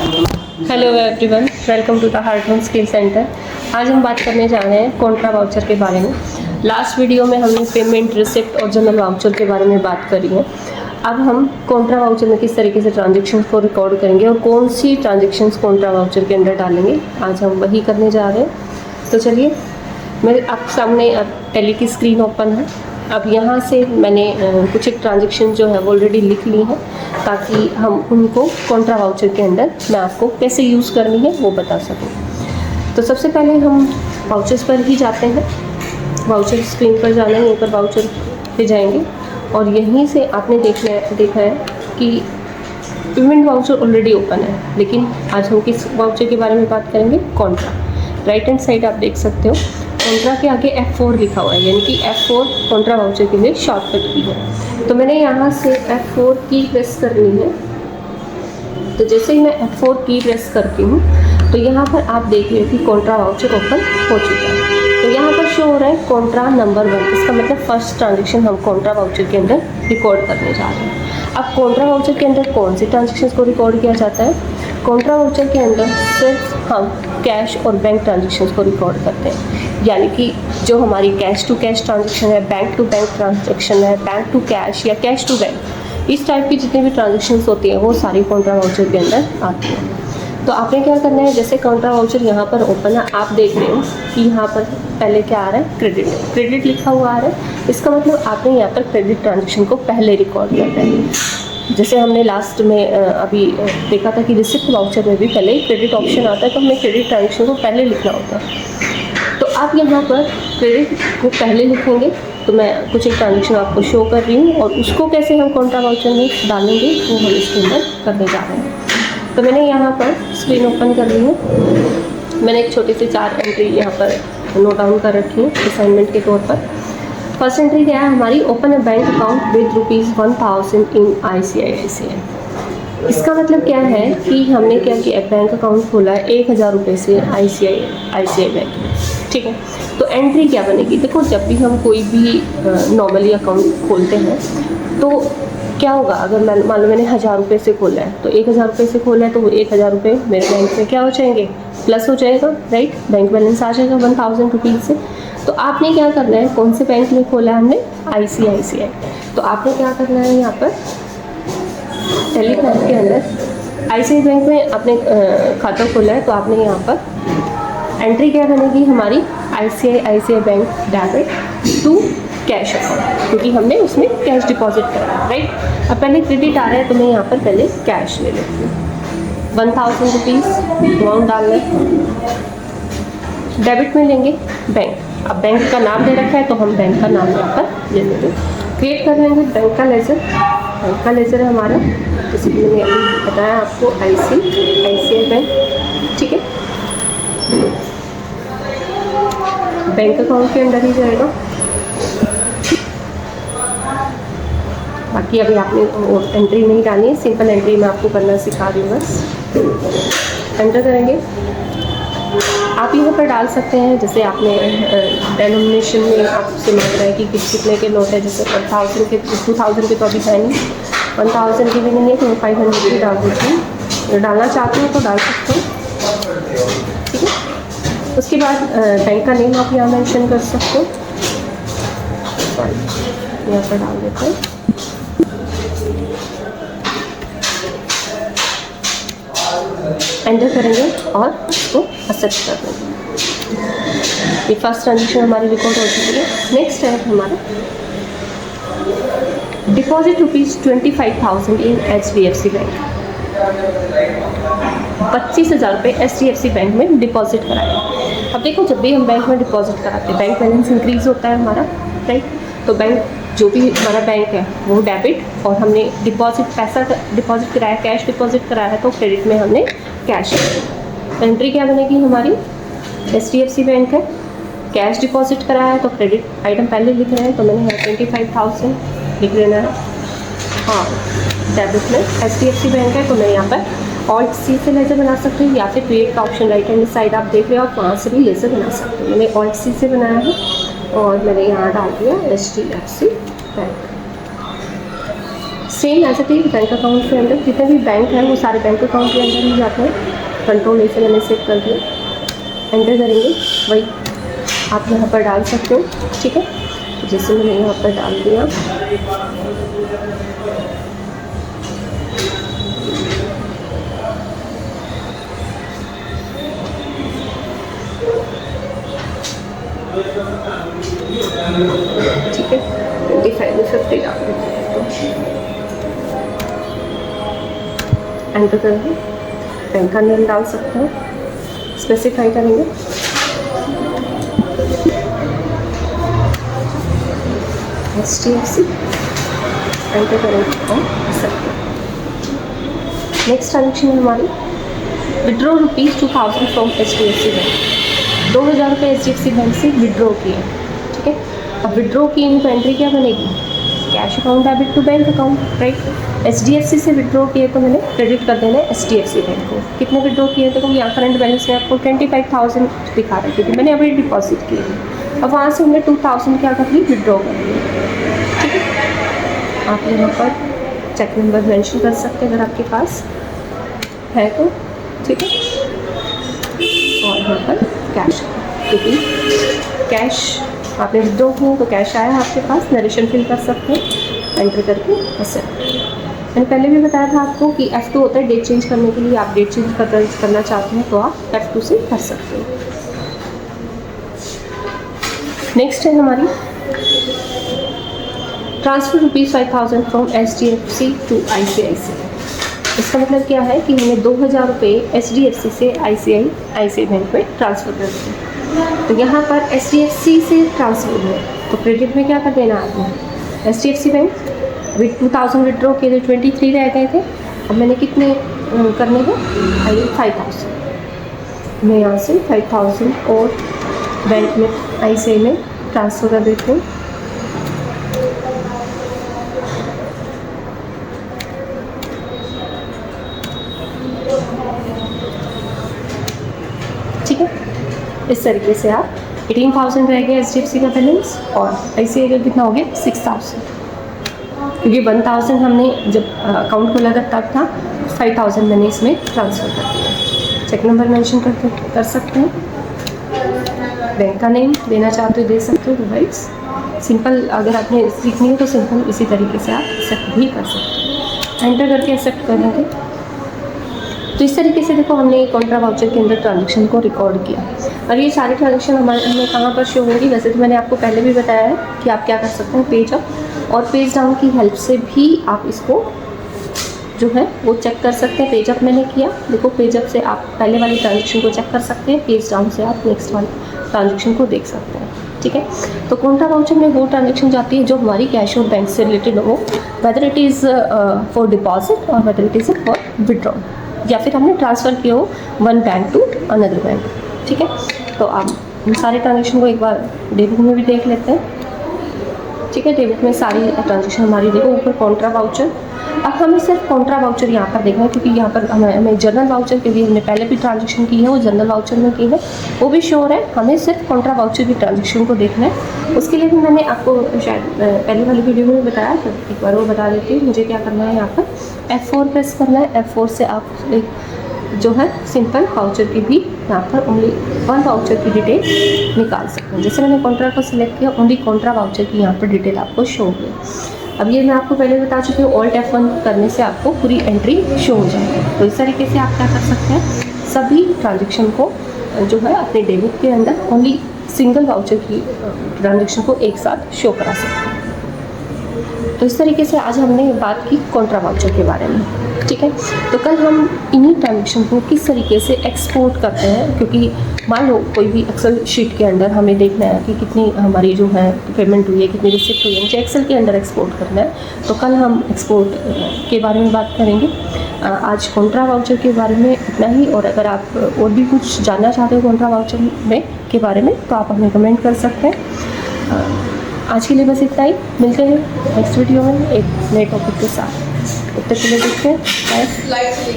Hello everyone, welcome to the Heartone skill centre. आज हम बात करने जा रहे हैं कॉन्ट्रा वाउचर के बारे में। लास्ट वीडियो में हमने पेमेंट, रिसिप्ट और जनरल वाउचर के बारे में बात करी है। अब हम कॉन्ट्रा वाउचर में किस तरीके से ट्रांजेक्शन को रिकॉर्ड करेंगे और कौन सी ट्रांजेक्शन्स कॉन्ट्रा वाउचर के अंदर डालेंगे, आज हम वही करने जा रहे हैं। तो चलिए, मेरे आप सामने टैली की स्क्रीन ओपन है। अब यहाँ से मैंने कुछ एक ट्रांजेक्शन जो है वो ऑलरेडी लिख ली है, ताकि हम उनको कॉन्ट्रा वाउचर के अंदर मैं आपको कैसे यूज़ करनी है वो बता सकूँ। तो सबसे पहले हम वाउचर्स पर ही जाते हैं। वाउचर स्क्रीन पर जाना है, यहीं पर वाउचर पे जाएंगे और यहीं से आपने देखा है कि पेमेंट वाउचर ऑलरेडी ओपन है, लेकिन आज हम किस वाउचर के बारे में बात करेंगे? कॉन्ट्रा। राइट हैंड साइड आप देख सकते हो, कॉन्ट्रा के आगे F4 लिखा हुआ है, यानी कि F4 कॉन्ट्रा वाउचर के लिए शॉर्टकट की है। तो मैंने यहाँ से F4 की प्रेस करनी है। तो जैसे ही मैं F4 की प्रेस करती हूँ तो यहाँ पर आप देख रहे हो कि कॉन्ट्रा वाउचर ओपन हो चुका है। तो यहाँ पर शो हो रहा है कॉन्ट्रा नंबर 1। इसका मतलब फर्स्ट ट्रांजेक्शन हम कॉन्ट्रा वाउचर के अंदर रिकॉर्ड करने जा रहे हैं। अब कॉन्ट्रा वाउचर के अंदर कौन सी ट्रांजेक्शन को रिकॉर्ड किया जाता है? कॉन्ट्रा वाउचर के अंदर सिर्फ हम कैश और बैंक ट्रांजेक्शन्स को रिकॉर्ड करते हैं, यानी कि जो हमारी कैश टू कैश ट्रांजेक्शन है, बैंक टू बैंक ट्रांजेक्शन है, बैंक टू कैश या कैश टू बैंक, इस टाइप की जितनी भी ट्रांजेक्शन्स होती हैं वो सारी कॉन्ट्रा वाउचर के अंदर आती हैं। तो आपने क्या करना है, जैसे कॉन्ट्रा वाउचर यहाँ पर ओपन है, आप देख रहे हो कि यहाँ पर पहले क्या आ रहा है? क्रेडिट लिखा हुआ आ रहा है। इसका मतलब आपने यहाँ पर क्रेडिट ट्रांजेक्शन को पहले रिकॉर्ड करना है। जैसे हमने लास्ट में अभी देखा था कि रिसिप्ट वाउचर में भी पहले क्रेडिट ऑप्शन आता है, तो हमें क्रेडिट ट्रांजेक्शन को पहले लिखना होता है। तो आप यहाँ पर क्रेडिट को पहले लिखेंगे। तो मैं कुछ एक ट्रांजेक्शन आपको शो कर रही हूँ और उसको कैसे हम कॉन्ट्रा वाउचर में डालेंगे वो हम इसके अंदर करने जा रहे हैं। तो मैंने यहाँ पर स्क्रीन ओपन कर ली है। मैंने एक छोटी सी 4 एंट्री यहाँ पर नोट डाउन कर रखी है असाइनमेंट के तौर पर। फर्स्ट एंट्री क्या है हमारी? Open a bank account with ₹1000 in ICICI। इसका मतलब क्या है कि हमने क्या किया, बैंक अकाउंट खोला है 1000 रुपये से ICICI बैंक में। ठीक है, तो एंट्री क्या बनेगी? देखो, जब भी हम कोई भी नॉर्मली अकाउंट खोलते हैं तो क्या होगा, अगर मान लो मैंने 1000 रुपये से खोला है, तो 1000 रुपये से खोला है तो वो 1000 रुपये मेरे बैंक में क्या हो जाएंगे? प्लस हो जाएगा, राइट? बैंक बैलेंस आ जाएगा 1000 रुपीज़ से। तो आपने क्या करना है, कौन से बैंक में खोला है हमने? ICICI। तो आपने क्या करना है, यहाँ पर टैली बैंक के अंदर ICICI बैंक में आपने खाता खोला है, तो आपने यहाँ पर एंट्री क्या बनेगी हमारी? ICICI bank debit to cash account, क्योंकि हमने उसमें कैश डिपॉजिट करा है, राइट? अब पहले क्रेडिट आ रहा है तो मैं यहाँ पर पहले कैश ले लेती हूँ। 1000 रुपीज़ अमाउंट डालना है। डेबिट में लेंगे बैंक। अब बैंक का नाम दे रखा है तो हम बैंक का नाम यहाँ पर ले लेंगे। क्रिएट कर लेंगे बैंक का लेजर। बैंक का लेजर है हमारा, जैसे कि मैंने अभी बताया आपको, ICICI बैंक। ठीक है, बैंक अकाउंट के अंदर ही जाएगा। बाकी अभी आपने एंट्री नहीं डाली है, सिंपल एंट्री मैं आपको करना सिखा रही हूँ बस। एंटर करेंगे। आप यहाँ पर डाल सकते हैं, जैसे आपने डेनोमिनेशन में आपसे मांग रहा है कि कितने के नोट है, जैसे 1000 के, 2000 के तो अभी है नहीं, 1000 के भी नहीं है, तो 500 भी डाल देती हूँ। डालना चाहते हो तो डाल सकते हो। ठीक है, उसके बाद बैंक का नेम आप यहाँ मेंशन कर सकते हो। यहाँ पर डाल देते हैं। एंटर करेंगे और उसको एक्सेप्ट कर देंगे। ये फर्स्ट ट्रांजेक्शन हमारी रिकॉर्ड हो चुकी है। नेक्स्ट है हमारा डिपॉजिट ₹25,000 इन HDFC बैंक। 25,000 रुपये HDFC बैंक में डिपॉजिट कराया। अब देखो, जब भी हम बैंक में डिपॉजिट कराते हैं बैंक बैलेंस इंक्रीज होता है हमारा, राइट? तो बैंक जो भी हमारा बैंक है वो डेबिट, और हमने पैसा डिपॉजिट कराया, कैश डिपॉजिट कराया है तो क्रेडिट में हमने कैश। एंट्री क्या बनेगी हमारी? HDFC बैंक है, कैश डिपॉजिट कराया है तो क्रेडिट आइटम पहले लिख रहे हैं, तो मैंने यहाँ 25,000 लिख लेना है। हाँ, डेबिट में HDFC बैंक है तो मैं यहाँ पर ऑल्ट C से लेजर बना सकती हूँ, या फिर क्रिएट का ऑप्शन राइट हैंड साइड आप देख रहे हो, आप वहाँ से भी लेजर बना सकते हो। मैंने ऑल्ट C से बनाया है और मैंने यहाँ डाल दिया HDFC bank. Same as it is bank account के अंदर जितने भी बैंक हैं वो सारे बैंक अकाउंट के अंदर ही जाते हैं। कंट्रोल ऐसे मैंने सेव कर दिया, एंटर करेंगे, वही आप यहाँ पर डाल सकते हो। ठीक है, जैसे मैंने यहाँ पर डाल दिया, ठीक है, 25 में 50 डाल देते हैं, एंटर करेंगे, बैंक का नेम डाल सकते हो, स्पेसिफाई करेंगे, HDFC, एंटर करेंगे और सकते। नेक्स्ट ट्रांजेक्शन है हमारी विड्रॉ ₹2000 फ्रॉम HDFC बैंक। 2000 रुपये HDFC बैंक से विड्रॉ किए, ठीक है। अब विड्रॉ किए तो एंट्री क्या बनेगी, cash account debit to bank account, right. HDFC से विड्रॉ किए तो मैंने क्रेडिट कर देना है HDFC बैंक को। कितने विड्रॉ किए तो यहाँ करंट बैलेंस में आपको 25,000 दिखा रहा है क्योंकि मैंने अभी डिपॉजिट किए हैं। अब वहाँ से हमने 2000 क्या कर ली, विड्रॉ कर लिया, ठीक है। आप यहाँ पर चेक नंबर मेंशन कर सकते हैं अगर आपके पास है तो, ठीक है। और यहाँ पर कैश, क्योंकि कैश आपने विड्रॉ किया तो कैश आया आपके पास, नरेशन फिल कर सकते हैं, एंटर करके एक्सेप्ट। मैंने पहले भी बताया था आपको कि F2 होता है डेट चेंज करने के लिए। आप डेट चेंज करना चाहते हैं तो आप F2 से कर सकते हो। नेक्स्ट है हमारी transfer ₹5,000 from HDFC to ICICI। इसका मतलब क्या है कि हमें 2000 रुपये HDFC से ICICI बैंक में ट्रांसफ़र कर दें। तो यहाँ पर HDFC से ट्रांसफर हुआ तो क्रेडिट में क्या कर देना आपने, HDFC बैंक विद 2000 विड्रॉ के लिए 23 रह गए थे। अब मैंने कितने करने हैं, 5000। मैं यहाँ से 5000 और बैंक में ICICI में ट्रांसफ़र कर देती हूँ। ठीक है, इस तरीके से आप 18,000 रह गया HDFC का बैलेंस और ICICI का कितना हो गया 6,000, क्योंकि 1,000 हमने जब अकाउंट खोला था तब था, 5,000 मैंने इसमें ट्रांसफ़र कर दिया। चेक नंबर मेंशन कर सकते हैं, बैंक का नेम देना चाहते हो दे सकते हो, राइट्स सिंपल। अगर आपने सीखनी है तो सिंपल इसी तरीके से आप एक्सेप्ट भी कर सकते हैं, एंटर करके एक्सेप्ट करेंगे। तो इस तरीके से देखो हमने कॉन्ट्रा वाउचर के अंदर ट्रांजेक्शन को रिकॉर्ड किया और ये सारे ट्रांजेक्शन हमें कहाँ पर शो होंगी। वैसे तो मैंने आपको पहले भी बताया है कि आप क्या कर सकते हैं, पेज अप और पेज डाउन की हेल्प से भी आप इसको जो है वो चेक कर सकते हैं। पेज अप मैंने किया, देखो पेज अप से आप पहले वाले ट्रांजेक्शन को चेक कर सकते हैं, पेज डाउन से आप नेक्स्ट वाले ट्रांजेक्शन को देख सकते हैं, ठीक है। तो कॉन्ट्रा वाउचर में वो ट्रांजेक्शन जाती है जो हमारी कैश और बैंक से रिलेटेड हो, whether it is for deposit और whether it is for withdrawal, या फिर हमने ट्रांसफ़र किया हो one bank to another bank, ठीक है। तो आप इन सारे ट्रांजेक्शन को एक बार डेबिट में भी देख लेते हैं, ठीक है। डेबिट में सारी ट्रांजेक्शन हमारी देखो, ऊपर कॉन्ट्रा वाउचर। अब हमें सिर्फ कॉन्ट्रा वाउचर यहाँ पर देखना है क्योंकि यहाँ पर हमें जनरल वाउचर के लिए हमने पहले भी ट्रांजेक्शन की है, वो जनरल वाउचर में की है, वो भी श्योर है। हमें सिर्फ कॉन्ट्रा वाउचर की ट्रांजेक्शन को देखना है। उसके लिए भी मैंने आपको शायद पहले वाली वीडियो में बताया था, एक बार वो बता देती हूँ। मुझे क्या करना है, यहाँ पर F4 प्रेस करना है। F4 से आप एक जो है सिंपल वाउचर की भी यहाँ पर ओनली वन वाउचर की डिटेल निकाल सकते हैं। जैसे मैंने कॉन्ट्रा को सिलेक्ट किया, ओनली कॉन्ट्रा वाउचर की यहाँ पर डिटेल आपको शो होगी। अब ये मैं आपको पहले बता चुकी हूँ, Alt F1 करने से आपको पूरी एंट्री शो हो जाएगी। तो इस तरीके से आप क्या कर सकते हैं, सभी ट्रांजेक्शन को जो है अपने डेबिट के अंदर ओनली सिंगल वाउचर की ट्रांजेक्शन को एक साथ शो करा सकते हैं। तो इस तरीके से आज हमने बात की कॉन्ट्रा वाउचर के बारे में, ठीक है। तो कल हम इन्हीं ट्रांजेक्शन को किस तरीके से एक्सपोर्ट करते हैं, क्योंकि मान लो कोई भी एक्सेल शीट के अंदर हमें देखना है कि कितनी हमारी जो है पेमेंट हुई है, कितनी रिसिप्ट हुई है, मुझे एक्सेल के अंदर एक्सपोर्ट करना है। तो कल हम एक्सपोर्ट के बारे में बात करेंगे। आज कॉन्ट्रा वाउचर के बारे में इतना ही, और अगर आप और भी कुछ जानना चाहते हो कॉन्ट्रा वाउचर में के बारे में तो आप हमें कमेंट कर सकते हैं। आज के लिए बस इतना ही, मिलते हैं नेक्स्ट वीडियो में एक नए टॉपिक के साथ। तब तक के लिए देखते हैं, बाय।